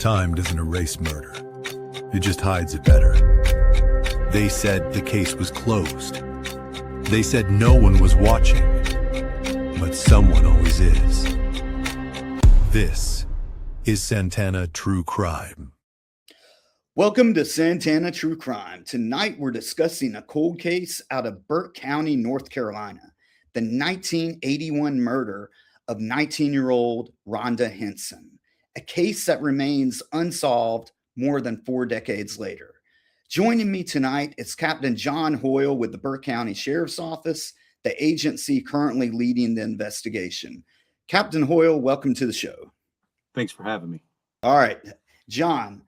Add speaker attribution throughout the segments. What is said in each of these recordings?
Speaker 1: Time doesn't erase murder. It just hides it better. They said the case was closed. They said no one was watching. But someone always is. This is Santana True Crime.
Speaker 2: Welcome to Santana True Crime. Tonight we're discussing a cold case out of Burke County, North Carolina. The 1981 murder of 19-year-old Rhonda Hinson. A case that remains unsolved more than 4 decades later. Joining me tonight is Captain John Hoyle with the Burke County Sheriff's Office, the agency currently leading the investigation. Captain Hoyle, welcome to the show.
Speaker 3: Thanks for having me.
Speaker 2: All right, John.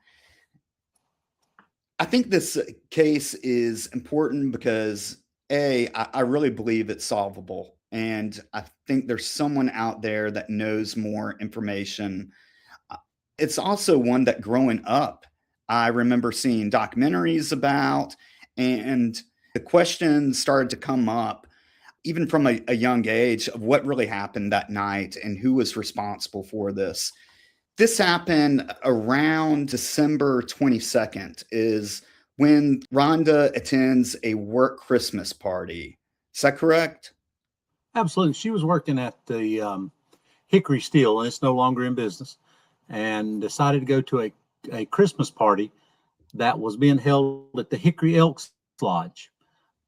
Speaker 2: I think this case is important because, I really believe it's solvable. And I think there's someone out there that knows more information. It's also one that growing up, I remember seeing documentaries about, and the questions started to come up, even from a young age, of what really happened that night and who was responsible for this. This happened around December 22nd, is when Rhonda attends a work Christmas party. Is that correct?
Speaker 3: Absolutely. She was working at the Hickory Steel, and it's no longer in business, and decided to go to a Christmas party that was being held at the Hickory Elks Lodge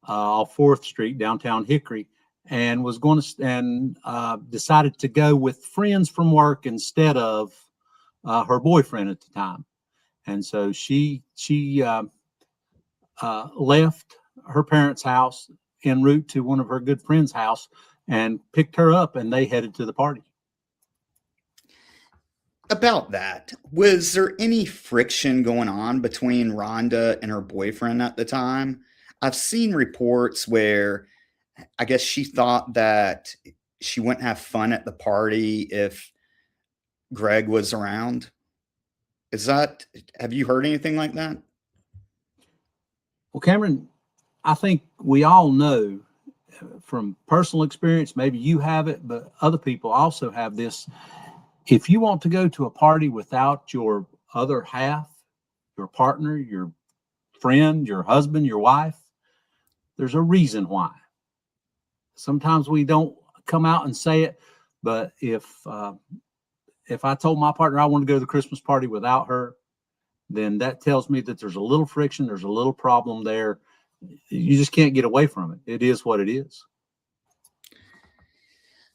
Speaker 3: off 4th Street, downtown Hickory, and was going to decided to go with friends from work instead of her boyfriend at the time. And so she left her parents' house en route to one of her good friends' house and picked her up, and they headed to the party.
Speaker 2: About that, was there any friction going on between Rhonda and her boyfriend at the time? I've seen reports where I guess she thought that she wouldn't have fun at the party if Greg was around. Have you heard anything like that?
Speaker 3: Well, Cameron, I think we all know from personal experience, maybe you have it, but other people also have this. If you want to go to a party without your other half, your partner, your friend, your husband, your wife, there's a reason why. Sometimes we don't come out and say it, but if I told my partner I want to go to the Christmas party without her, then that tells me that there's a little friction, there's a little problem there. You just can't get away from it. It is what it is.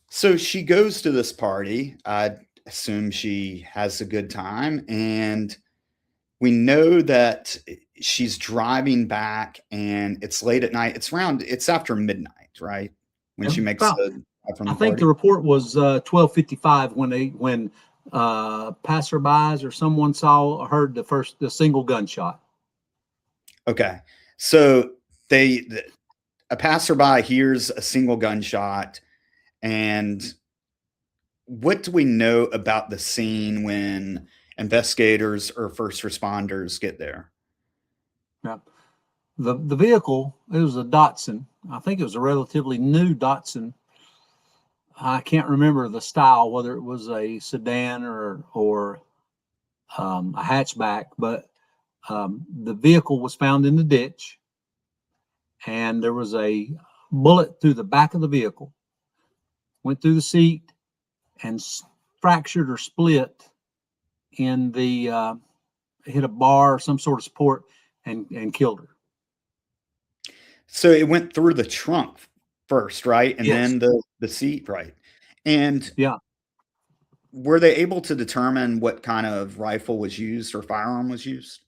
Speaker 2: So she goes to this party. I assume she has a good time. And we know that she's driving back and it's late at night. It's after midnight, right? When she makes the
Speaker 3: I think the report was 12:55 when passerbys or someone heard the single gunshot.
Speaker 2: Okay, so a passerby hears a single gunshot, and what do we know about the scene when investigators or first responders get there?
Speaker 3: Yeah, the vehicle, it was a Datsun. I think it was a relatively new Datsun. I can't remember the style, whether it was a sedan or a hatchback, but the vehicle was found in the ditch, and there was a bullet through the back of the vehicle, went through the seat, and fractured or split in the hit a bar or some sort of support and killed her.
Speaker 2: So it went through the trunk first, right? And
Speaker 3: yes.
Speaker 2: Then the seat, right? And
Speaker 3: yeah,
Speaker 2: were they able to determine what kind of rifle was used or firearm was used?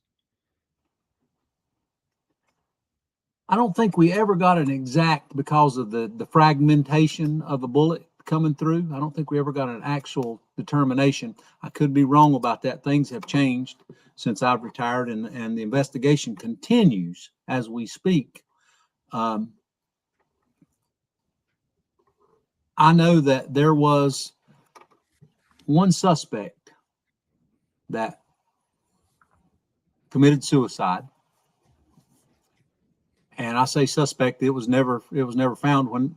Speaker 3: I don't think we ever got an exact, because of the fragmentation of the bullet coming through. I don't think we ever got an actual determination. I could be wrong about that. Things have changed since I've retired, and the investigation continues as we speak. I know that there was one suspect that committed suicide. And I say suspect, it was never found. When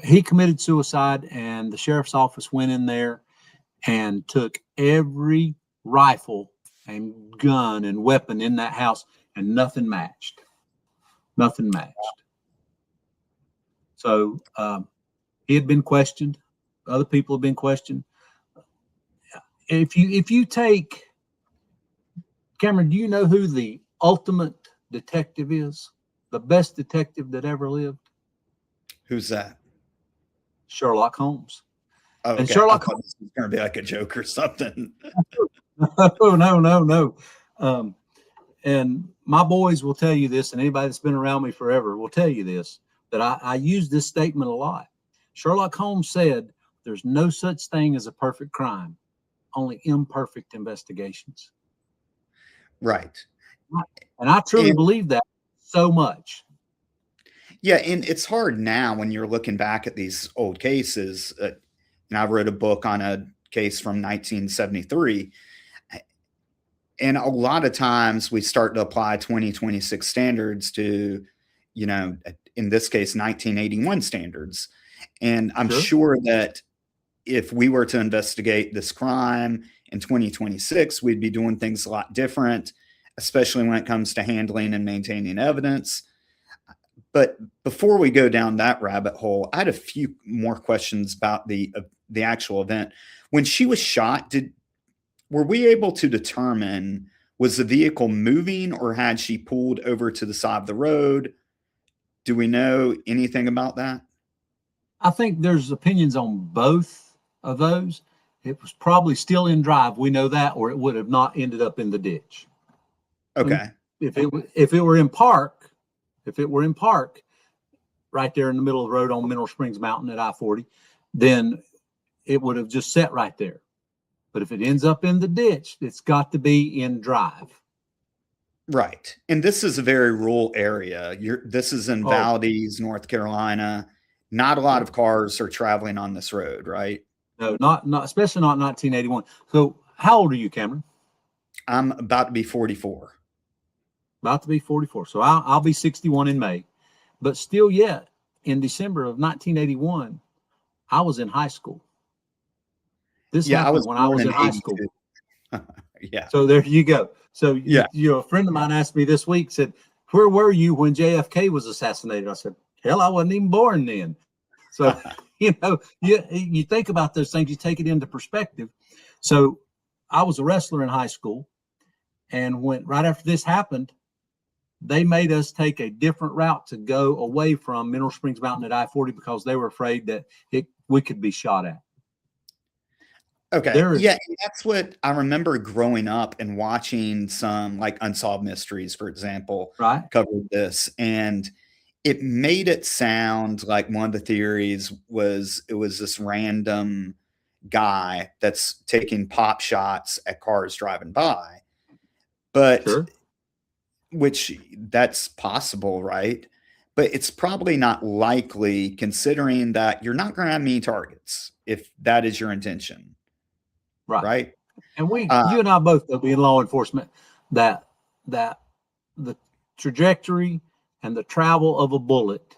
Speaker 3: he committed suicide, and the sheriff's office went in there and took every rifle and gun and weapon in that house, and nothing matched. Nothing matched. So he had been questioned. Other people have been questioned. If you take Cameron, do you know who the ultimate detective is? The best detective that ever lived?
Speaker 2: Who's that?
Speaker 3: Sherlock Holmes.
Speaker 2: Oh, okay.
Speaker 3: And Sherlock
Speaker 2: I thought this was going to be like a joke or something.
Speaker 3: No. And my boys will tell you this, and anybody that's been around me forever will tell you this, that I use this statement a lot. Sherlock Holmes said, there's no such thing as a perfect crime, only imperfect investigations.
Speaker 2: Right.
Speaker 3: And I truly believe that so much.
Speaker 2: Yeah, and it's hard now when you're looking back at these old cases. And I wrote a book on a case from 1973. And a lot of times we start to apply 2026 standards to, in this case, 1981 standards. And I'm sure that if we were to investigate this crime in 2026, we'd be doing things a lot different, especially when it comes to handling and maintaining evidence. But before we go down that rabbit hole, I had a few more questions about the actual event. When she was shot, were we able to determine, was the vehicle moving or had she pulled over to the side of the road? Do we know anything about that?
Speaker 3: I think there's opinions on both of those. It was probably still in drive. We know that, or it would have not ended up in the ditch.
Speaker 2: Okay.
Speaker 3: If it were in park, right there in the middle of the road on Mineral Springs Mountain at I-40, then it would have just sat right there. But if it ends up in the ditch, it's got to be in drive.
Speaker 2: Right. And this is a very rural area. This is in Valdez, North Carolina. Not a lot of cars are traveling on this road, right?
Speaker 3: No, not especially not 1981. So how old are you, Cameron?
Speaker 2: I'm about to be 44.
Speaker 3: About to be 44. So I'll be 61 in May. But still yet, in December of 1981, I was in high school. This happened when I was in high school.
Speaker 2: Yeah.
Speaker 3: So there you go. So a friend of mine asked me this week, said, where were you when JFK was assassinated? I said, hell, I wasn't even born then. So, you think about those things, you take it into perspective. So I was a wrestler in high school, and right after this happened, they made us take a different route to go away from Mineral Springs Mountain at I-40 because they were afraid that we could be shot at.
Speaker 2: Okay. Yeah, that's what I remember growing up and watching some like Unsolved Mysteries, for example, covered this. And it made it sound like one of the theories was it was this random guy that's taking pop shots at cars driving by. But which that's possible, right? But it's probably not likely considering that you're not going to have many targets if that is your intention. Right.
Speaker 3: And you and I both know, being law enforcement, that the trajectory and the travel of a bullet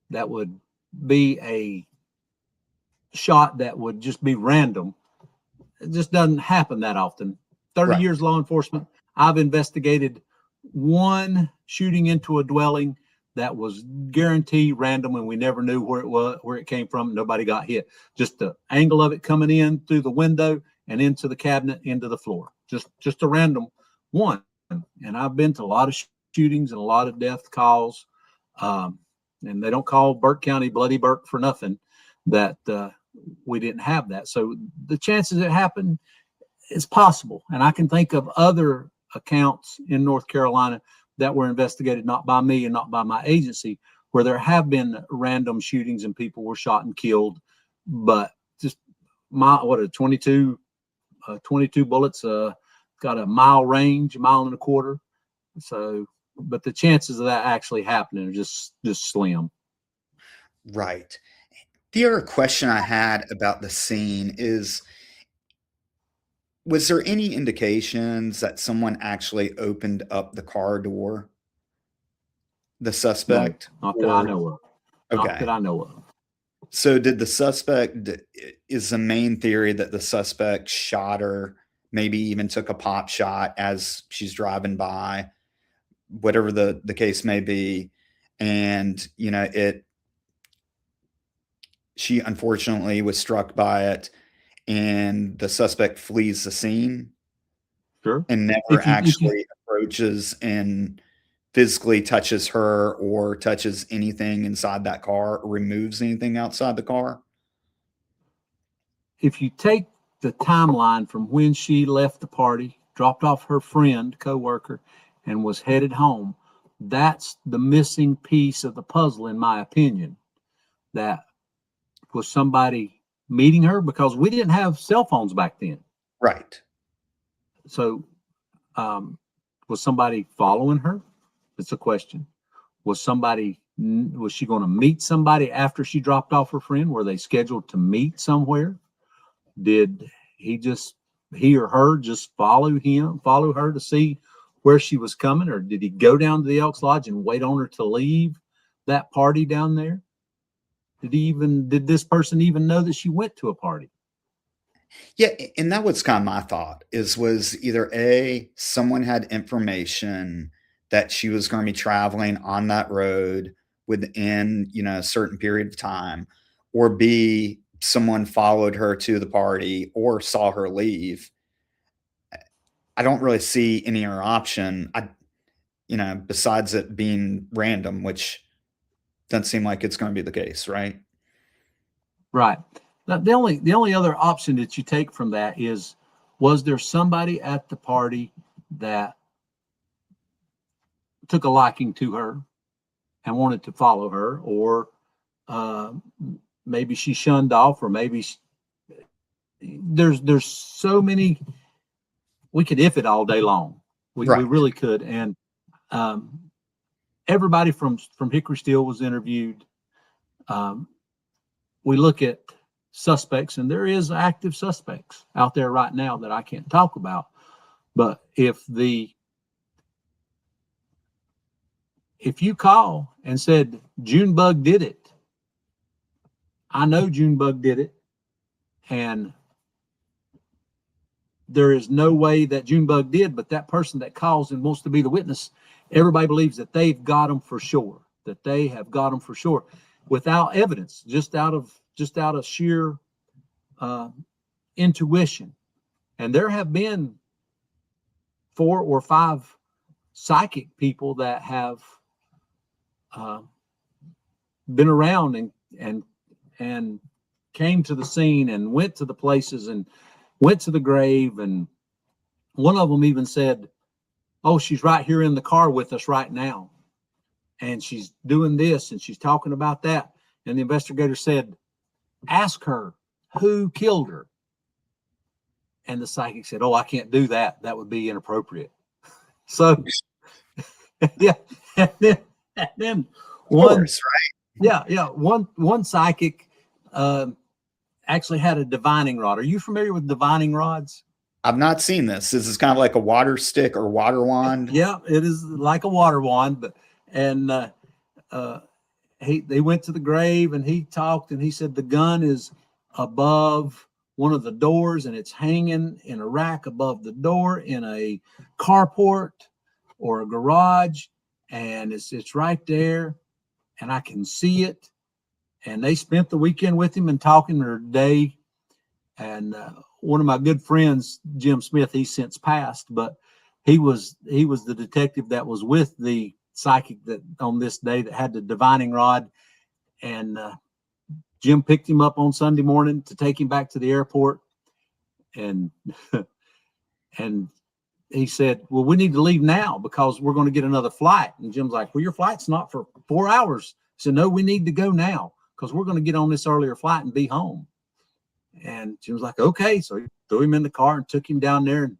Speaker 3: that would be a shot that would just be random, it just doesn't happen that often. 30 years law enforcement, I've investigated one shooting into a dwelling that was guaranteed random, and we never knew where it came from. Nobody got hit. Just the angle of it coming in through the window and into the cabinet, into the floor. Just a random one. And I've been to a lot of shootings and a lot of death calls. And they don't call Burke County Bloody Burke for nothing, that we didn't have that. So the chances it happened is possible. And I can think of other accounts in North Carolina that were investigated not by me and not by my agency, where there have been random shootings and people were shot and killed. But just 22 bullets, got a mile range, a mile and a quarter. So, but the chances of that actually happening are just slim.
Speaker 2: Right. The other question I had about the scene is, was there any indications that someone actually opened up the car door? The suspect?
Speaker 3: No, not that I know of.
Speaker 2: Okay.
Speaker 3: Not that I know of.
Speaker 2: So is the main theory that the suspect shot her maybe even took a pop shot as she's driving by, whatever the case may be. And, she unfortunately was struck by it, and the suspect flees the scene
Speaker 3: Sure.
Speaker 2: and never
Speaker 3: If you
Speaker 2: actually approaches and physically touches her or touches anything inside that car or removes anything outside the car.
Speaker 3: if you take the timeline from when she left the party, dropped off her friend, coworker, and was headed home, that's the missing piece of the puzzle, in my opinion. That was somebody meeting her, because we didn't have cell phones back then.
Speaker 2: Right.
Speaker 3: So, was somebody following her? It's a question. Was she going to meet somebody after she dropped off her friend? Were they scheduled to meet somewhere? Did he or her just follow her to see where she was coming? Or did he go down to the Elks Lodge and wait on her to leave that party down there? Did this person even know that she went to a party?
Speaker 2: Yeah, and that was kind of my thought, was either someone had information that she was going to be traveling on that road within, a certain period of time, or B, someone followed her to the party or saw her leave. I don't really see any other option. Besides it being random, which doesn't seem like it's going to be the case, right?
Speaker 3: Right. Now, the only other option that you take from that is, was there somebody at the party that took a liking to her and wanted to follow her, or maybe she shunned off, or maybe there's so many. We could if it all day long. We really could. And everybody from Hickory Steel was interviewed. We look at suspects, and there is active suspects out there right now that I can't talk about. But if you call and said Junebug did it, I know Junebug did it, and there is no way that Junebug did, but that person that calls and wants to be the witness, everybody believes that they've got them for sure, that they have got them for sure, without evidence, just out of sheer intuition. And there have been 4 or 5 psychic people that have been around and came to the scene and went to the places and went to the grave. And one of them even said, "Oh, she's right here in the car with us right now, and she's doing this and she's talking about that." And the investigator said, "Ask her who killed her." And the psychic said, "Oh, I can't do that. That would be inappropriate." So, yeah. And then one,
Speaker 2: course, right?
Speaker 3: Yeah. One psychic actually had a divining rod. Are you familiar with divining rods?
Speaker 2: I've not seen this. This is kind of like a water stick or water wand.
Speaker 3: Yeah, it is like a water wand. They went to the grave, and he talked, and he said the gun is above one of the doors, and it's hanging in a rack above the door in a carport or a garage, and it's right there, and I can see it. And they spent the weekend with him and talking their day. And one of my good friends, Jim Smith, he's since passed, but he was the detective that was with the psychic that on this day that had the divining rod. And Jim picked him up on Sunday morning to take him back to the airport. And he said, "Well, we need to leave now because we're going to get another flight." And Jim's like, "Well, your flight's not for 4 hours." He said, "No, we need to go now because we're going to get on this earlier flight and be home." And Jim's like, "Okay." So he threw him in the car and took him down there and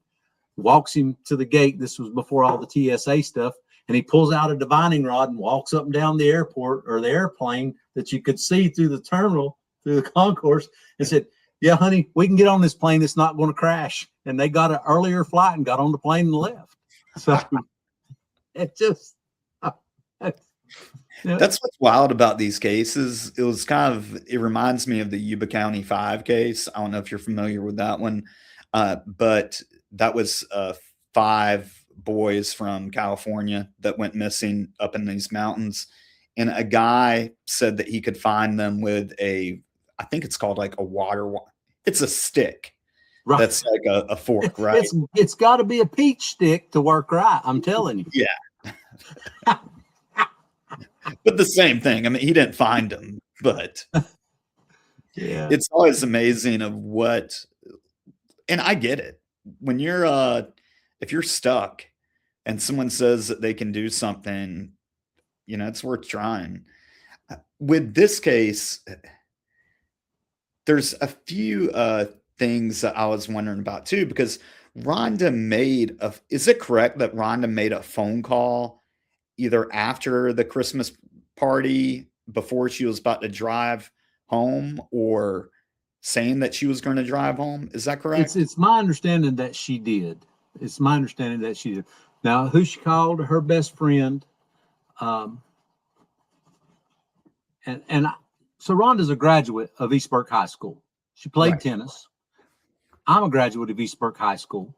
Speaker 3: walks him to the gate. This was before all the TSA stuff. And he pulls out a divining rod and walks up and down the airport or the airplane that you could see through the terminal, through the concourse, and said, "Yeah, honey, we can get on this plane. It's not going to crash." And they got an earlier flight and got on the plane and left. So it just,
Speaker 2: That's what's wild about these cases. It reminds me of the Yuba County 5 case. I don't know if you're familiar with that one. But that was 5 boys from California that went missing up in these mountains. And a guy said that he could find them with I think it's called like a it's a stick.
Speaker 3: Right.
Speaker 2: That's like a fork, right?
Speaker 3: It's got to be a peach stick to work right. I'm telling you.
Speaker 2: Yeah. But the same thing. I mean, he didn't find them, but
Speaker 3: Yeah.
Speaker 2: it's always amazing of what, and I get it. When you're, if you're stuck and someone says that they can do something, it's worth trying. With this case, there's a few things that I was wondering about too, because is it correct that Rhonda made a phone call either after the Christmas party before she was about to drive home, or saying that she was going to drive home? Is that correct?
Speaker 3: It's my understanding that she did. It's my understanding that she did. Now, who she called, her best friend. So Rhonda's a graduate of East Burke High School. She played
Speaker 2: Right.
Speaker 3: tennis. I'm a graduate of East Burke High School.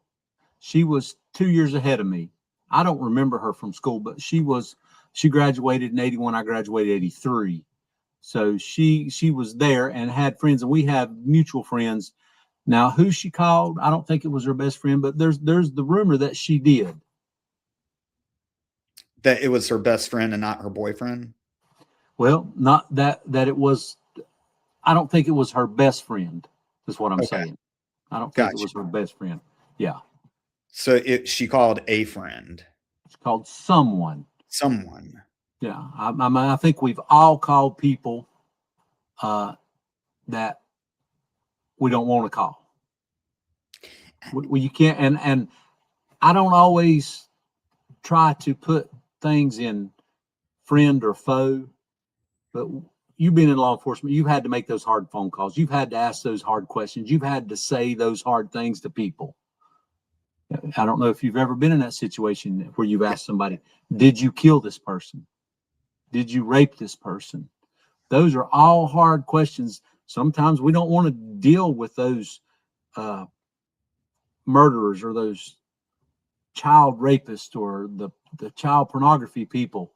Speaker 3: She was 2 years ahead of me. I don't remember her from school, but she graduated in 81. I graduated 83. So she was there and had friends, and we have mutual friends. Now, who she called, I don't think it was her best friend, but there's the rumor that she did.
Speaker 2: That it was her best friend and not her boyfriend?
Speaker 3: Well, not that it was. I don't think it was her best friend. Is what I'm
Speaker 2: Okay.
Speaker 3: saying. I don't think
Speaker 2: Gotcha.
Speaker 3: it was her best friend. Yeah,
Speaker 2: So she called a friend.
Speaker 3: it's called someone.
Speaker 2: Someone.
Speaker 3: Yeah, I think we've all called people that we don't want to call. You can't, and I don't always try to put things in friend or foe, but you've been in law enforcement. You've had to make those hard phone calls. You've had to ask those hard questions. You've had to say those hard things to people. I don't know if you've ever been in that situation where you've asked somebody, did you kill this person? Did you rape this person? Those are all hard questions. Sometimes we don't want to deal with those murderers or those child rapists or the child pornography people.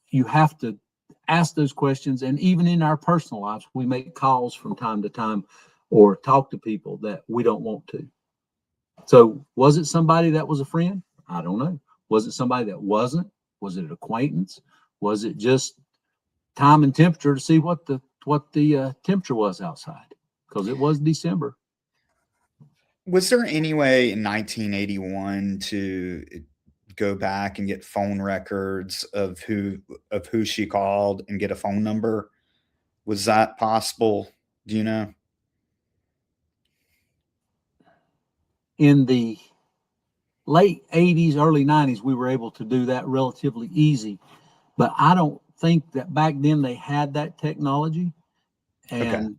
Speaker 3: You have to ask those questions. And even in our personal lives, we make calls from time to time or talk to people that we don't want to. So was it somebody that was a friend? I don't know. Was it somebody that wasn't? Was it an acquaintance? Was it just time and temperature to see what the temperature was outside? Because it was December.
Speaker 2: Was there any way in 1981 to go back and get phone records of who she called and get a phone number? Was that possible? Do you know?
Speaker 3: In the late 80s, early 90s, we were able to do that relatively easy. But I don't think that back then they had that technology. And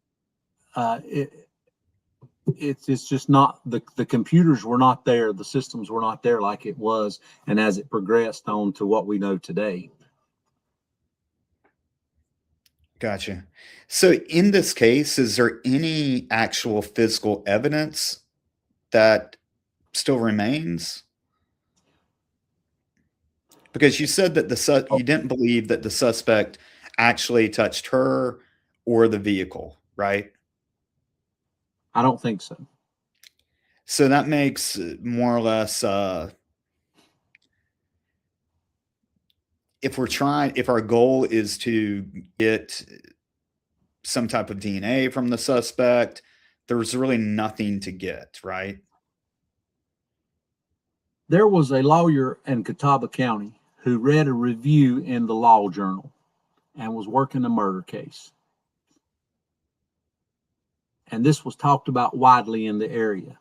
Speaker 3: it's just not, the computers were not there. The systems were not there like it was. And as it progressed on to what we know today.
Speaker 2: Gotcha. So in this case, is there any actual physical evidence that still remains? Because you said that you didn't believe that the suspect actually touched her or the vehicle, right?
Speaker 3: I don't think so.
Speaker 2: So that makes more or less, if our goal is to get some type of DNA from the suspect, there's really nothing to get, right?
Speaker 3: There was a lawyer in Catawba County who read a review in the Law Journal and was working a murder case. And this was talked about widely in the area.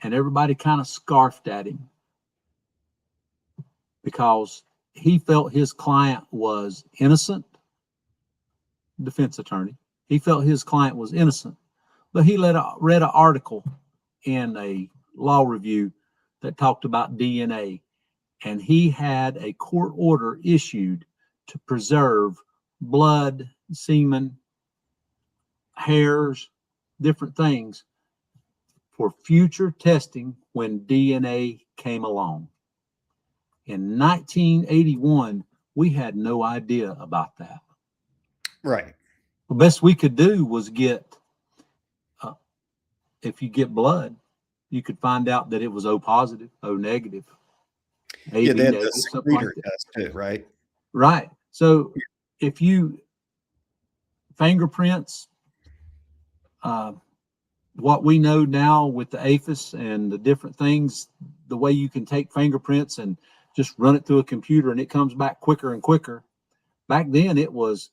Speaker 3: And everybody kind of scarfed at him because he felt his client was innocent, defense attorney. He felt his client was innocent, but he read an article in a law review that talked about DNA, and he had a court order issued to preserve blood, semen, hairs, different things for future testing when DNA came along. In 1981, we had no idea about that.
Speaker 2: Right.
Speaker 3: The best we could do was get, if you get blood, you could find out that it was O positive, O negative, AB
Speaker 2: Yeah, they had
Speaker 3: negative,
Speaker 2: the
Speaker 3: something like
Speaker 2: secretor
Speaker 3: that.
Speaker 2: test too, right?
Speaker 3: Right. So if you fingerprints, what we know now with the APHIS and the different things, the way you can take fingerprints and just run it through a computer and it comes back quicker and quicker. Back then it was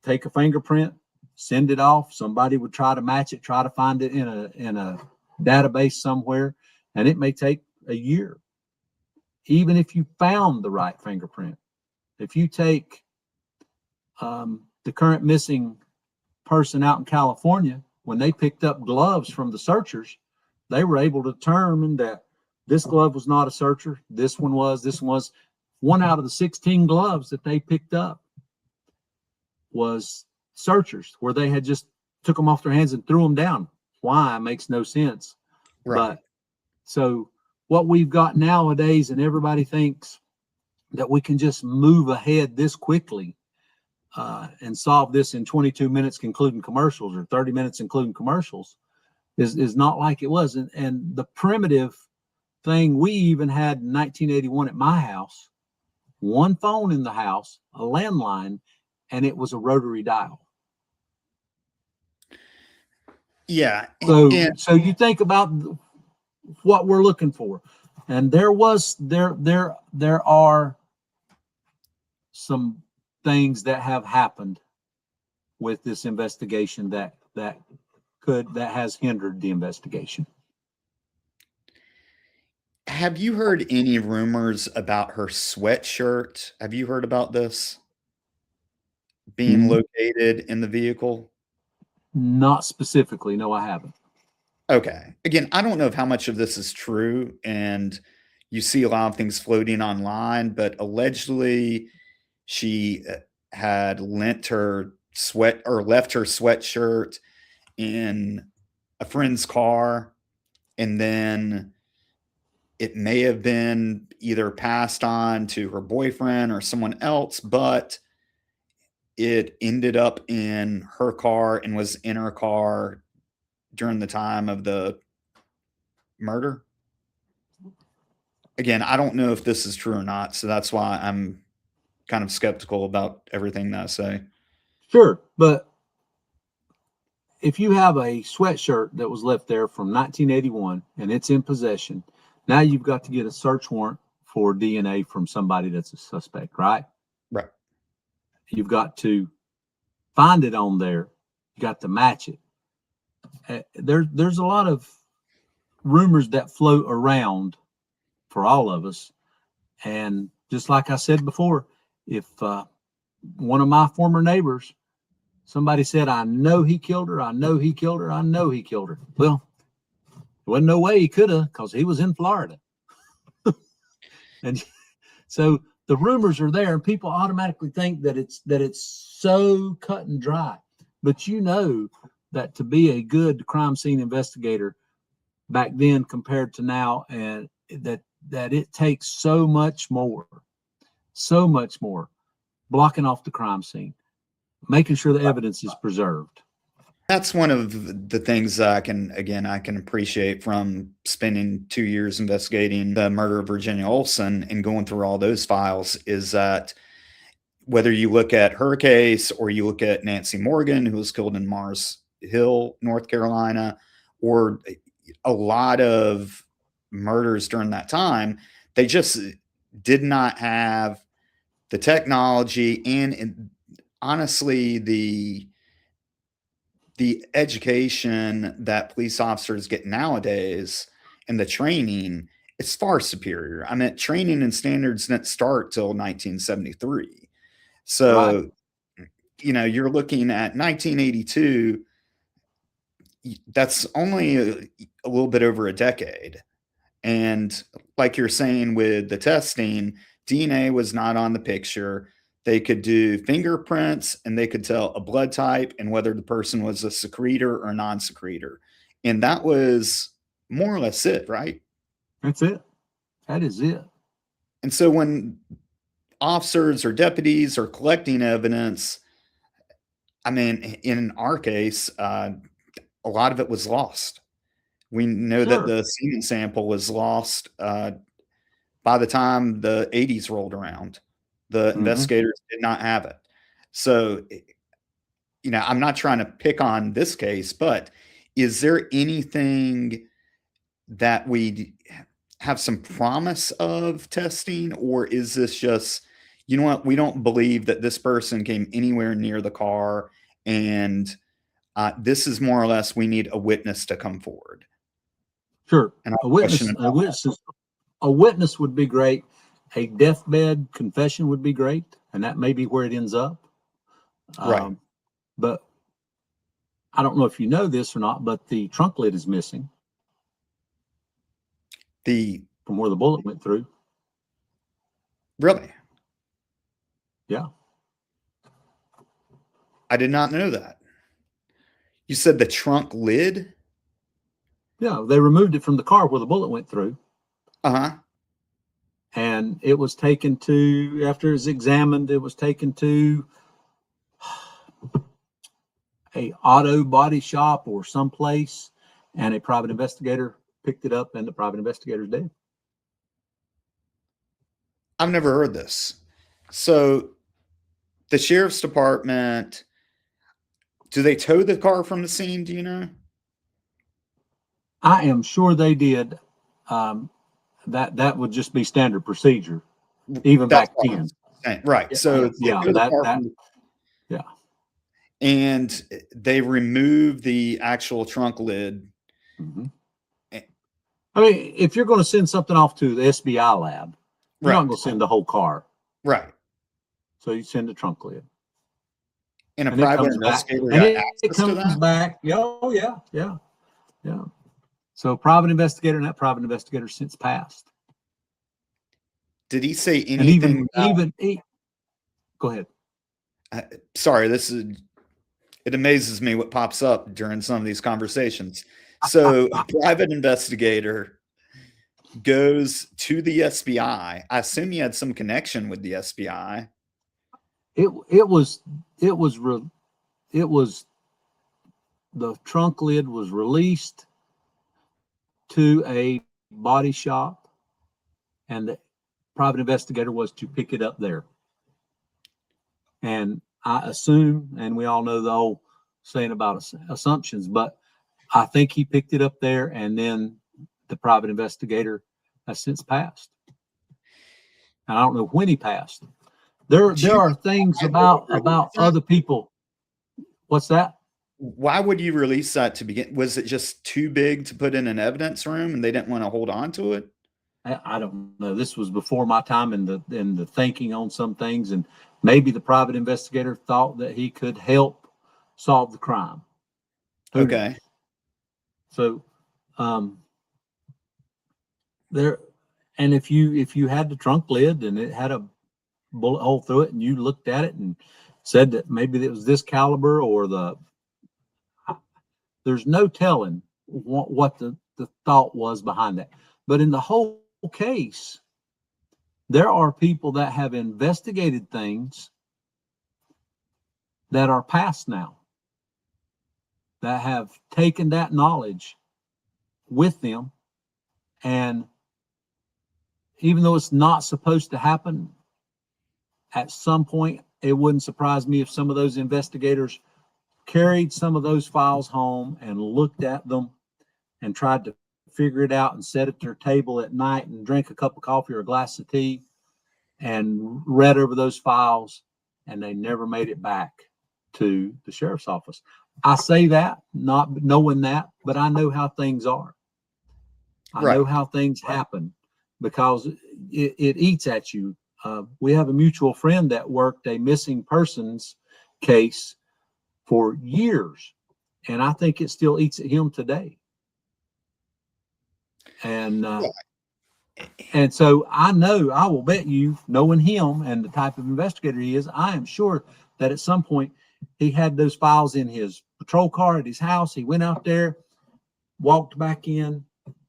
Speaker 3: take a fingerprint, send it off. Somebody would try to match it, try to find it in a database somewhere, and it may take a year. Even if you found the right fingerprint. If you take the current missing person out in California, when they picked up gloves from the searchers, they were able to determine that this glove was not a searcher. This one was. One out of the 16 gloves that they picked up was searchers, where they had just took them off their hands and threw them down. Why? Makes no sense.
Speaker 2: Right.
Speaker 3: But so what we've got nowadays, and everybody thinks that we can just move ahead this quickly and solve this in 22 minutes, including commercials, or 30 minutes, including commercials, is not like it was. And the primitive thing we even had in 1981 at my house, one phone in the house, a landline, and it was a rotary dial.
Speaker 2: Yeah.
Speaker 3: So you think about what we're looking for, and there are some things that have happened with this investigation that has hindered the investigation.
Speaker 2: Have you heard any rumors about her sweatshirt? Have you heard about this being located in the vehicle?
Speaker 3: Not specifically. No, I haven't.
Speaker 2: Okay. Again, I don't know how much of this is true, and you see a lot of things floating online, but allegedly she had left her sweatshirt in a friend's car, and then it may have been either passed on to her boyfriend or someone else, but it ended up in her car and was in her car during the time of the murder. Again, I don't know if this is true or not, so that's why I'm kind of skeptical about everything that I say.
Speaker 3: Sure, but if you have a sweatshirt that was left there from 1981 and it's in possession, now you've got to get a search warrant for DNA from somebody that's a suspect, right?
Speaker 2: Right.
Speaker 3: You've got to find it on there. You got to match it. There's a lot of rumors that float around for all of us. And just like I said before, if one of my former neighbors, somebody said, I know he killed her, I know he killed her, I know he killed her. Well, there wasn't no way he could have, because he was in Florida. And so the rumors are there, and people automatically think that it's so cut and dry. But you know that to be a good crime scene investigator back then compared to now, and that it takes so much more blocking off the crime scene, making sure the evidence is preserved.
Speaker 2: That's one of the things I can appreciate from spending 2 years investigating the murder of Virginia Olsen and going through all those files, is that whether you look at her case or you look at Nancy Morgan, who was killed in Mars Hill, North Carolina, or a lot of murders during that time, they just did not have the technology and honestly the education that police officers get nowadays and the training. It's far superior. I mean, training and standards didn't start till 1973. So, right. You're looking at 1982. That's only a little bit over a decade. And like you're saying with the testing, DNA was not on the picture. They could do fingerprints, and they could tell a blood type and whether the person was a secretor or non-secretor. And that was more or less it, right?
Speaker 3: That's it. That is it.
Speaker 2: And so when officers or deputies are collecting evidence, I mean, in our case, a lot of it was lost. We know that
Speaker 3: Sure.
Speaker 2: the semen sample was lost by the time the 80s rolled around. The investigators did not have it. So, I'm not trying to pick on this case, but is there anything that we have some promise of testing, or is this just, you know what, we don't believe that this person came anywhere near the car, and this is more or less, we need a witness to come forward?
Speaker 3: Sure.
Speaker 2: And I have
Speaker 3: A
Speaker 2: a
Speaker 3: witness,
Speaker 2: question
Speaker 3: a
Speaker 2: about
Speaker 3: witness, a witness would be great. A deathbed confession would be great, and that may be where it ends up.
Speaker 2: Right.
Speaker 3: But I don't know if you know this or not, but the trunk lid is missing from where the bullet went through.
Speaker 2: Really?
Speaker 3: Yeah.
Speaker 2: I did not know that. You said the trunk lid?
Speaker 3: Yeah. They removed it from the car where the bullet went through.
Speaker 2: Uh-huh.
Speaker 3: And it was taken to, after it was examined, it was taken to a auto body shop or someplace, and a private investigator picked it up, and the private investigator's dead.
Speaker 2: I've never heard this. So the sheriff's department, do they tow the car from the scene? Do you know?
Speaker 3: I am sure they did. That would just be standard procedure, even
Speaker 2: That's
Speaker 3: back
Speaker 2: what
Speaker 3: then.
Speaker 2: I'm saying. Right. So they
Speaker 3: Yeah,
Speaker 2: tow the car from
Speaker 3: yeah.
Speaker 2: and they remove the actual trunk lid.
Speaker 3: Mhm. I mean, if you're going to send something off to the SBI lab, you're not
Speaker 2: Right.
Speaker 3: going to send the whole car.
Speaker 2: Right.
Speaker 3: So you send a trunk lid.
Speaker 2: And a
Speaker 3: And it
Speaker 2: private
Speaker 3: comes back.
Speaker 2: investigator
Speaker 3: And
Speaker 2: got
Speaker 3: it
Speaker 2: access to
Speaker 3: comes
Speaker 2: that?
Speaker 3: back. Yeah, oh, yeah. So private investigator, and that private investigator since passed.
Speaker 2: Did he say
Speaker 3: And
Speaker 2: anything about,
Speaker 3: go ahead.
Speaker 2: sorry, it amazes me what pops up during some of these conversations. So a private investigator goes to the SBI. I assume he had some connection with the SBI.
Speaker 3: It was the trunk lid was released to a body shop, and the private investigator was to pick it up there. And I assume, and we all know the old saying about assumptions, but I think he picked it up there, and then the private investigator has since passed. And I don't know when he passed. There are things about other people. What's that?
Speaker 2: Why would you release that to begin? Was it just too big to put in an evidence room and they didn't want to hold on to it?
Speaker 3: I don't know. This was before my time in the thinking on some things, and maybe the private investigator thought that he could help solve the crime.
Speaker 2: Okay.
Speaker 3: So, there, and if you had the trunk lid and it had a bullet hole through it, and you looked at it and said that maybe it was this caliber, or there's no telling what the thought was behind that. But in the whole case, there are people that have investigated things that are past now, that have taken that knowledge with them. And even though it's not supposed to happen, at some point, it wouldn't surprise me if some of those investigators carried some of those files home and looked at them and tried to figure it out, and sat at their table at night and drank a cup of coffee or a glass of tea and read over those files, and they never made it back to the sheriff's office. I say that not knowing that, but I know how things are. I know how things happen, because it eats at you. We have a mutual friend that worked a missing persons case for years, and I think it still eats at him today. And so I will bet you, knowing him and the type of investigator he is, I am sure that at some point he had those files in his patrol car at his house. He went out there, walked back in,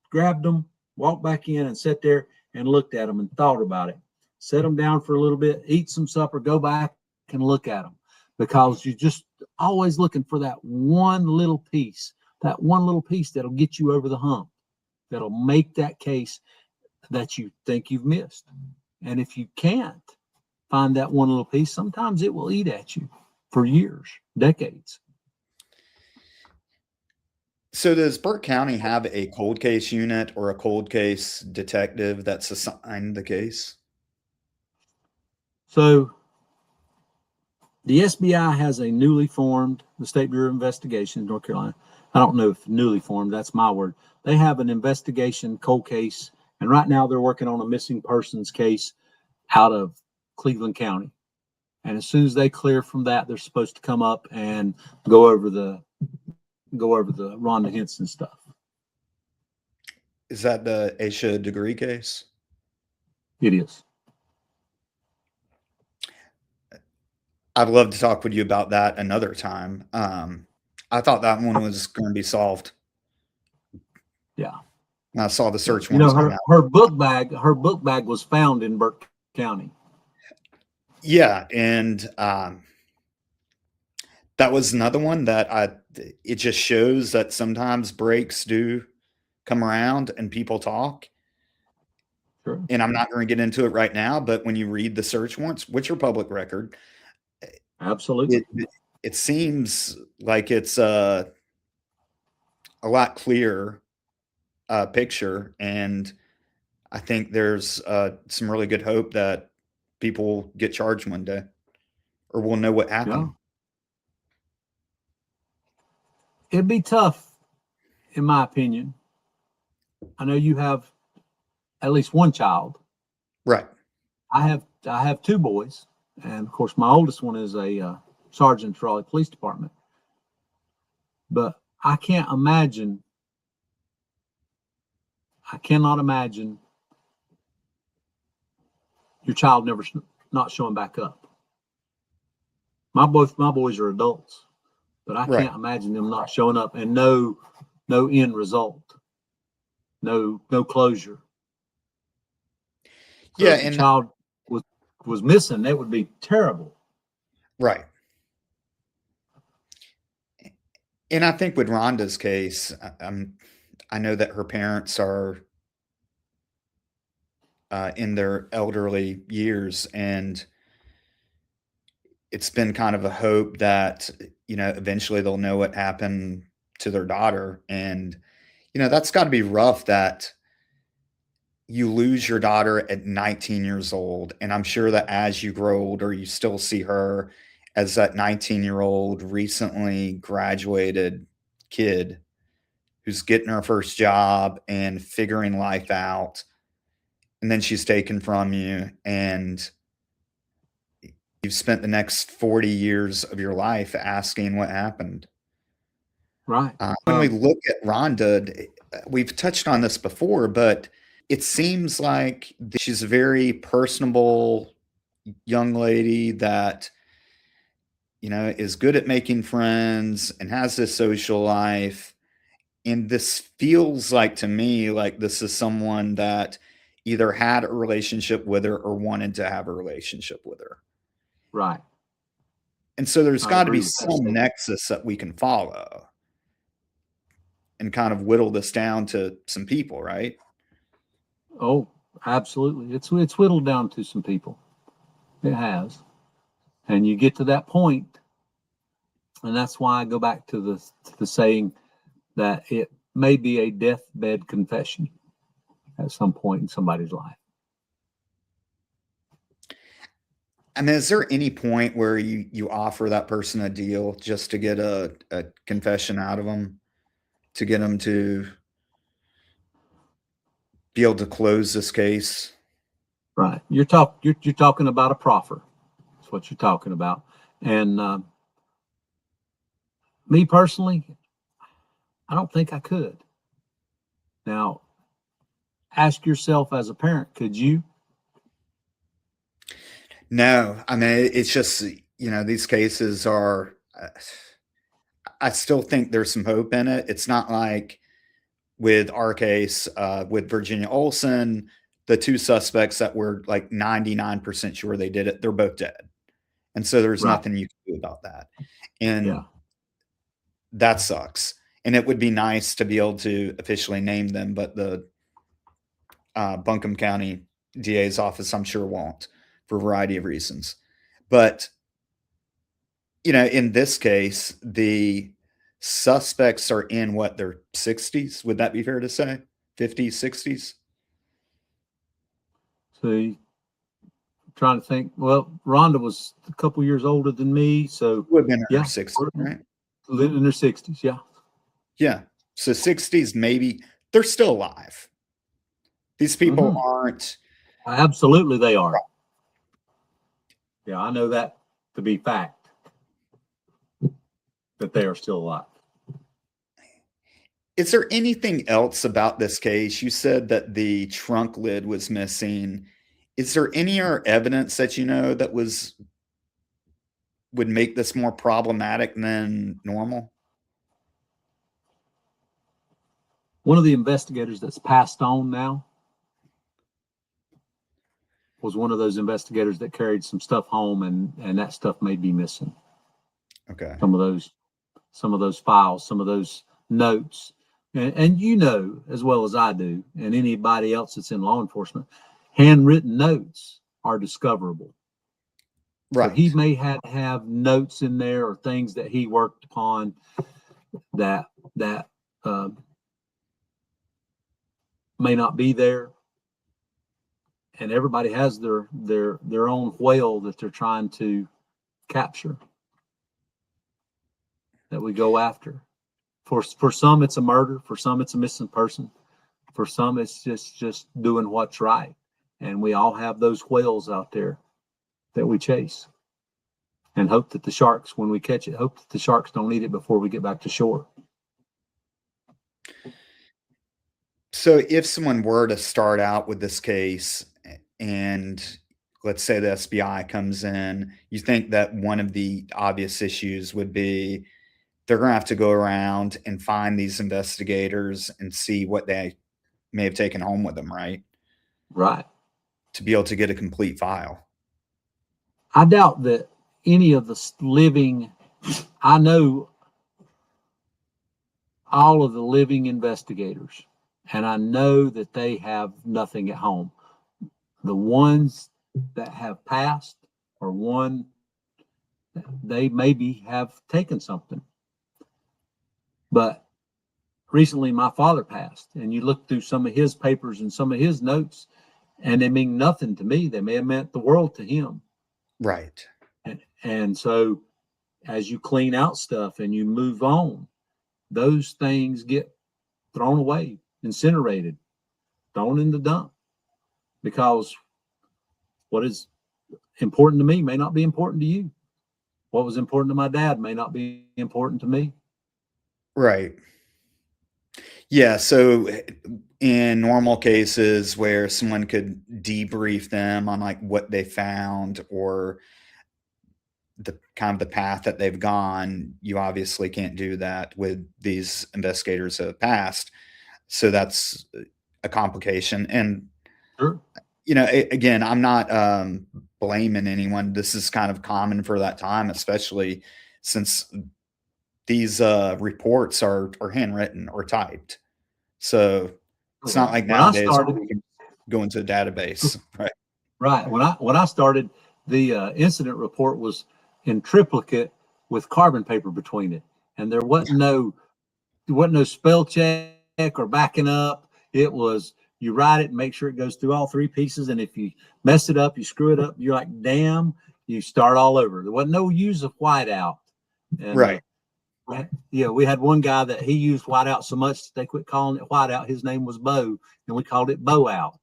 Speaker 3: grabbed them, walked back in and sat there and looked at them and thought about it. Set them down for a little bit, eat some supper, go back and look at them, because you're just always looking for that one little piece that'll get you over the hump, that'll make that case that you think you've missed. And if you can't find that one little piece, sometimes it will eat at you for years, decades.
Speaker 2: So does Burke County have a cold case unit or a cold case detective that's assigned the case?
Speaker 3: So the SBI has a newly formed, the State Bureau of Investigation in North Carolina. I don't know if newly formed, that's my word. They have an investigation cold case, and right now they're working on a missing persons case out of Cleveland County. And as soon as they clear from that, they're supposed to come up and go over the Rhonda Hinson stuff.
Speaker 2: Is that the Aisha degree case?
Speaker 3: It is.
Speaker 2: I'd love to talk with you about that another time. I thought that one was going to be solved.
Speaker 3: Yeah.
Speaker 2: And I saw the search
Speaker 3: You know,
Speaker 2: warrants come out.
Speaker 3: her book bag was found in Burke County.
Speaker 2: Yeah, and that was another one that it just shows that sometimes breaks do come around and people talk.
Speaker 3: Sure.
Speaker 2: And I'm not going to get into it right now, but when you read the search warrants, which are public record,
Speaker 3: Absolutely.
Speaker 2: it seems like it's a lot clearer picture, and I think there's some really good hope that people will get charged one day, or we'll know what happened.
Speaker 3: Yeah. It'd be tough, in my opinion. I know you have at least one child.
Speaker 2: Right.
Speaker 3: I have two boys, and of course my oldest one is a sergeant for Raleigh Police Department. But I cannot imagine your child not showing back up. Both my boys are adults, but I
Speaker 2: Right.
Speaker 3: can't imagine them not showing up and no end result, no closure. So
Speaker 2: Yeah,
Speaker 3: if the
Speaker 2: and
Speaker 3: child was missing, that would be terrible.
Speaker 2: right. And I think with Rhonda's case, I know that her parents are in their elderly years, and it's been kind of a hope that, eventually they'll know what happened to their daughter. And, that's got to be rough that you lose your daughter at 19 years old. And I'm sure that as you grow older, you still see her as that 19-year-old recently graduated kid who's getting her first job and figuring life out. And then she's taken from you, and you've spent the next 40 years of your life asking what happened.
Speaker 3: Right.
Speaker 2: When we look at Rhonda, we've touched on this before, but it seems like she's a very personable young lady that, is good at making friends and has this social life. And this feels like, to me, like this is someone that either had a relationship with her or wanted to have a relationship with her.
Speaker 3: Right.
Speaker 2: And so there's
Speaker 3: I
Speaker 2: got to
Speaker 3: agree
Speaker 2: be
Speaker 3: with that
Speaker 2: some
Speaker 3: statement.
Speaker 2: nexus that we can follow and kind of whittle this down to some people, right?
Speaker 3: Oh, absolutely. It's whittled down to some people. It has. And you get to that point, and that's why I go back to the saying that it may be a deathbed confession at some point in somebody's life.
Speaker 2: I mean, is there any point where you offer that person a deal just to get a confession out of them, to get them to be able to close this case?
Speaker 3: Right. You're talking about a proffer. That's what you're talking about. And me personally, I don't think I could. Now, ask yourself as a parent, could you?
Speaker 2: No, I mean, it's just, these cases are, I still think there's some hope in it. It's not like with our case, with Virginia Olsen, the two suspects that were like 99% sure they did it, they're both dead. And so there's
Speaker 3: Right.
Speaker 2: nothing you can do about that. And
Speaker 3: Yeah.
Speaker 2: that sucks. And it would be nice to be able to officially name them, but the Buncombe County DA's office, I'm sure, won't, for a variety of reasons. But, you know, in this case, the suspects are in what, their 60s? Would that be fair to say? 50s, 60s?
Speaker 3: So trying to think. Well, Rhonda was a couple years older than me, so
Speaker 2: Would have been in
Speaker 3: yeah,
Speaker 2: her 60s, right?
Speaker 3: living in their 60s. Yeah.
Speaker 2: Yeah. So 60s, maybe. They're still alive. These people
Speaker 3: Mhm.
Speaker 2: aren't.
Speaker 3: Absolutely, they are. Yeah, I know that to be fact, that they are still alive.
Speaker 2: Is there anything else about this case? You said that the trunk lid was missing. Is there any other evidence that you know that would make this more problematic than normal?
Speaker 3: One of the investigators that's passed on now was one of those investigators that carried some stuff home, and that stuff may be missing.
Speaker 2: Okay.
Speaker 3: Some of those files, some of those notes. And you know as well as I do, and anybody else that's in law enforcement, handwritten notes are discoverable.
Speaker 2: Right.
Speaker 3: So he may have notes in there or things that he worked upon that may not be there. And everybody has their own whale that they're trying to capture, that we go after. For some, it's a murder. For some, it's a missing person. For some, it's just doing what's right. And we all have those whales out there that we chase, and hope that the sharks, when we catch it, hope that the sharks don't eat it before we get back to shore.
Speaker 2: So if someone were to start out with this case and let's say the SBI comes in, you think that one of the obvious issues would be they're going to have to go around and find these investigators and see what they may have taken home with them, right?
Speaker 3: Right.
Speaker 2: To be able to get a complete file.
Speaker 3: I doubt that any of the living, I know all of the living investigators, and I know that they have nothing at home. The ones that have passed, or one, they maybe have taken something. But recently my father passed, and you look through some of his papers and some of his notes, and they mean nothing to me. They may have meant the world to him.
Speaker 2: Right.
Speaker 3: And so as you clean out stuff and you move on, those things get thrown away, incinerated, thrown in the dump, because what is important to me may not be important to you. What was important to my dad may not be important to me.
Speaker 2: Right. Yeah. So in normal cases where someone could debrief them on like what they found or the kind of the path that they've gone, you obviously can't do that with these investigators that have passed. So that's a complication. And,
Speaker 3: Sure.
Speaker 2: you know, again, I'm not blaming anyone. This is kind of common for that time, especially since these reports are handwritten or typed. So it's not like
Speaker 3: When I
Speaker 2: nowadays
Speaker 3: started,
Speaker 2: we can go into a database, right?
Speaker 3: right. When I started, the incident report was in triplicate with carbon paper between it, and there wasn't no spell check or backing up. It was, you write it and make sure it goes through all three pieces, and if you mess it up, you screw it up, you're like, damn, you start all over. There wasn't no use of whiteout. And
Speaker 2: Right.
Speaker 3: yeah, we had one guy that he used whiteout so much that they quit calling it whiteout. His name was Bo, and we called it Bo out.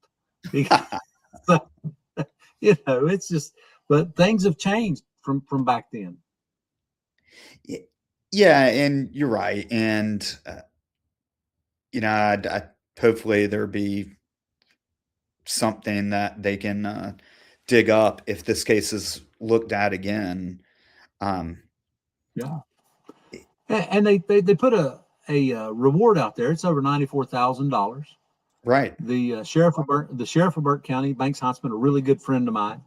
Speaker 3: So, you know, it's just, but things have changed from back then.
Speaker 2: Yeah, and you're right. And you know, I hopefully there'll be something that they can dig up if this case is looked at again.
Speaker 3: Yeah, and they put a reward out there. It's over $94,000.
Speaker 2: Right.
Speaker 3: The sheriff of Burke County, Banks Huntsman, a really good friend of mine.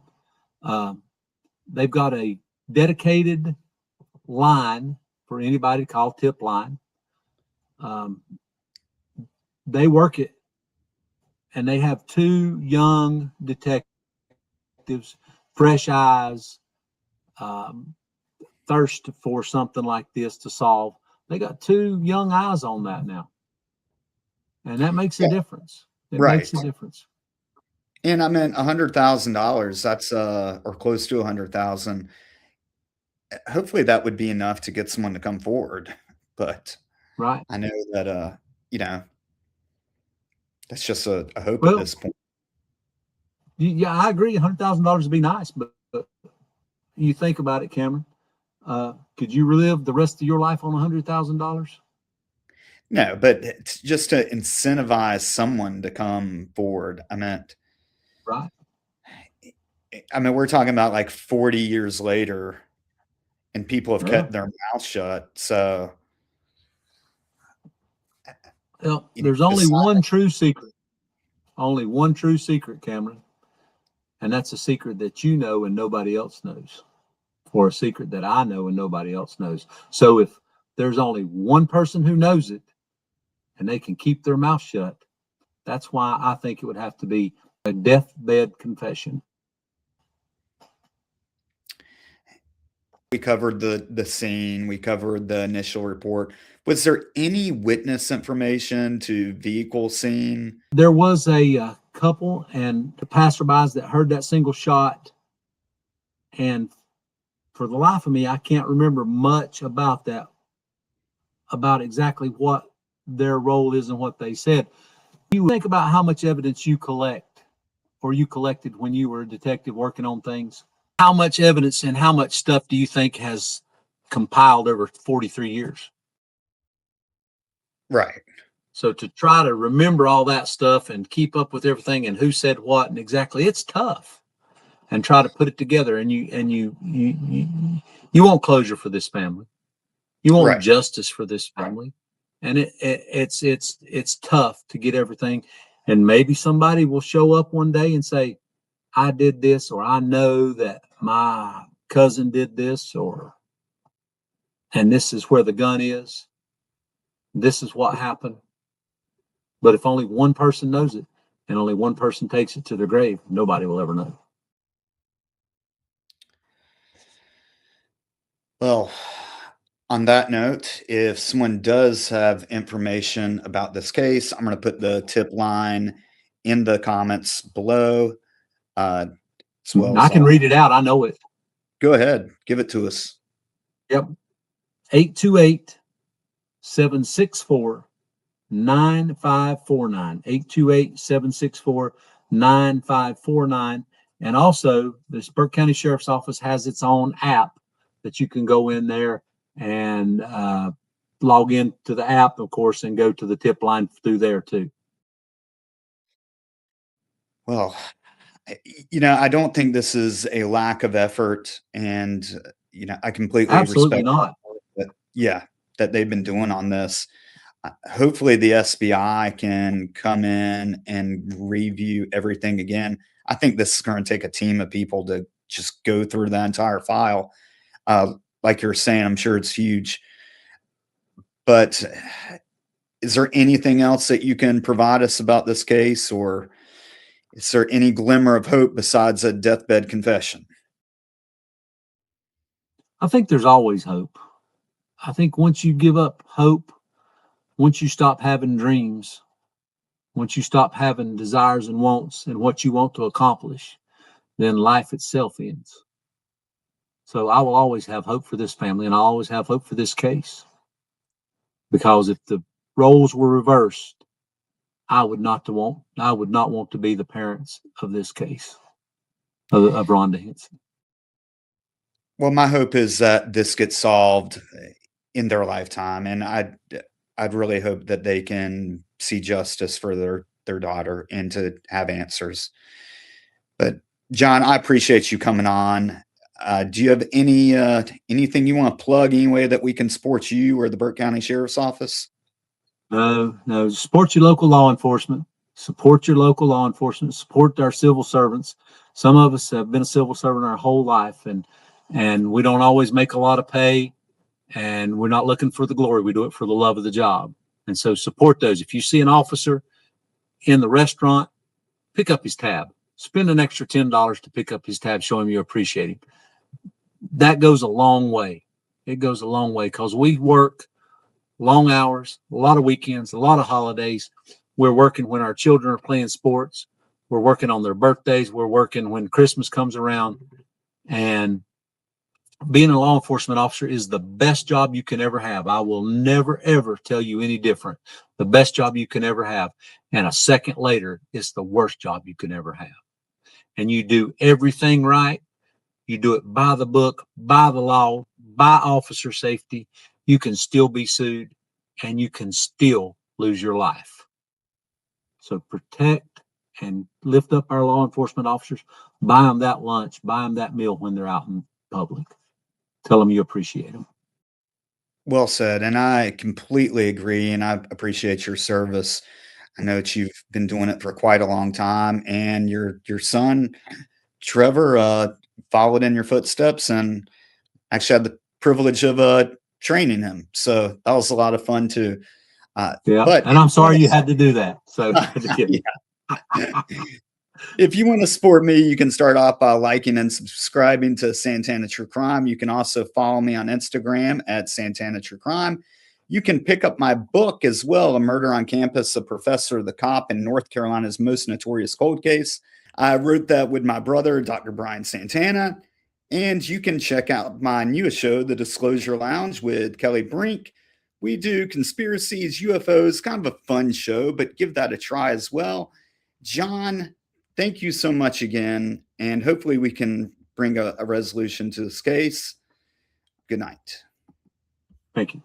Speaker 3: They've got a dedicated line for anybody to call, tip line. They work it, and they have two young detectives, fresh eyes, thirst for something like this to solve. They got two young eyes on that now, and that makes a difference. It makes a difference.
Speaker 2: And I mean, $100,000, that's or close to 100,000. Hopefully that would be enough to get someone to come forward. But
Speaker 3: Right.
Speaker 2: I know that that's just a hope
Speaker 3: Well,
Speaker 2: at this point.
Speaker 3: Yeah, I agree. $100,000 would be nice, but you think about it, Cameron. Could you relive the rest of your life on $100,000?
Speaker 2: No, but it's just to incentivize someone to come forward.
Speaker 3: Right.
Speaker 2: We're talking about like 40 years later, and people have
Speaker 3: Yeah.
Speaker 2: kept their mouth shut. So
Speaker 3: Well, there's only one true secret. Only one true secret, Cameron. And that's a secret that you know and nobody else knows, or a secret that I know and nobody else knows. So if there's only one person who knows it and they can keep their mouth shut, that's why I think it would have to be a deathbed confession.
Speaker 2: we covered the scene, we covered the initial report. Was there any witness information to vehicle scene?
Speaker 3: There was a couple and the passerbys that heard that single shot. And for the life of me, I can't remember much about that, about exactly what their role is and what they said. You think about how much evidence you collect, or you collected when you were a detective working on things. How much evidence and how much stuff do you think has compiled over 43 years?
Speaker 2: Right.
Speaker 3: So to try to remember all that stuff and keep up with everything and who said what and exactly, it's tough. And try to put it together, and you want closure for this family. You want justice for this family, and it's tough to get everything. And maybe somebody will show up one day and say, "I did this," or "I know that my cousin did this," and this is where the gun is. This is what happened. But if only one person knows it, and only one person takes it to their grave, nobody will ever know.
Speaker 2: Well, on that note, if someone does have information about this case, I'm going to put the tip line in the comments below. As well
Speaker 3: I
Speaker 2: as
Speaker 3: can read it out. I know it.
Speaker 2: Go ahead. Give it to us.
Speaker 3: Yep. 828-764-9549. 828-764-9549. And also, this Burke County Sheriff's Office has its own app that you can go in there and log into the app, of course, and go to the tip line through there too.
Speaker 2: Well, I don't think this is a lack of effort, and I completely
Speaker 3: Absolutely
Speaker 2: respect
Speaker 3: not.
Speaker 2: that they've been doing on this. Hopefully the SBI can come in and review everything again. I think this is going to take a team of people to just go through the entire file. Like you're saying, I'm sure it's huge. But is there anything else that you can provide us about this case, or is there any glimmer of hope besides a deathbed confession?
Speaker 3: I think there's always hope. I think once you give up hope, once you stop having dreams, once you stop having desires and wants and what you want to accomplish, then life itself ends. So I will always have hope for this family, and I always have hope for this case. Because if the roles were reversed, I would not want to be the parents of this case of Rhonda Hinson.
Speaker 2: Well, my hope is that this gets solved in their lifetime, and I'd really hope that they can see justice for their daughter and to have answers. But John, I appreciate you coming on. Do you have anything you want to plug, any way that we can support you or the Burke County Sheriff's Office?
Speaker 3: No. Support your local law enforcement. Support your local law enforcement. Support our civil servants. Some of us have been a civil servant our whole life, and we don't always make a lot of pay, and we're not looking for the glory. We do it for the love of the job. And so support those. If you see an officer in the restaurant, pick up his tab. Spend an extra $10 to pick up his tab, show him you appreciate him. That goes a long way. It goes a long way because we work long hours, a lot of weekends, a lot of holidays. We're working when our children are playing sports. We're working on their birthdays. We're working when Christmas comes around. And being a law enforcement officer is the best job you can ever have. I will never, ever tell you any different. The best job you can ever have. And a second later, it's the worst job you can ever have. And you do everything right. You do it by the book, by the law, by officer safety. You can still be sued and you can still lose your life. So protect and lift up our law enforcement officers. Buy them that lunch, buy them that meal when they're out in public. Tell them you appreciate them.
Speaker 2: Well said. And I completely agree. And I appreciate your service. I know that you've been doing it for quite a long time. And your son, Trevor, followed in your footsteps and actually had the privilege of training him. So that was a lot of fun too.
Speaker 3: Yeah.
Speaker 2: But
Speaker 3: And I'm sorry you had to do that. So
Speaker 2: yeah. If you want to support me, you can start off by liking and subscribing to Santana True Crime. You can also follow me on Instagram at Santana True Crime. You can pick up my book as well, A Murder on Campus, A Professor, the Cop, in North Carolina's Most Notorious Cold Case. I wrote that with my brother, Dr. Brian Santana. And you can check out my newest show, The Disclosure Lounge, with Kelly Brink. We do conspiracies, UFOs, kind of a fun show, but give that a try as well. John, thank you so much again, and hopefully we can bring a resolution to this case. Good night.
Speaker 3: Thank you.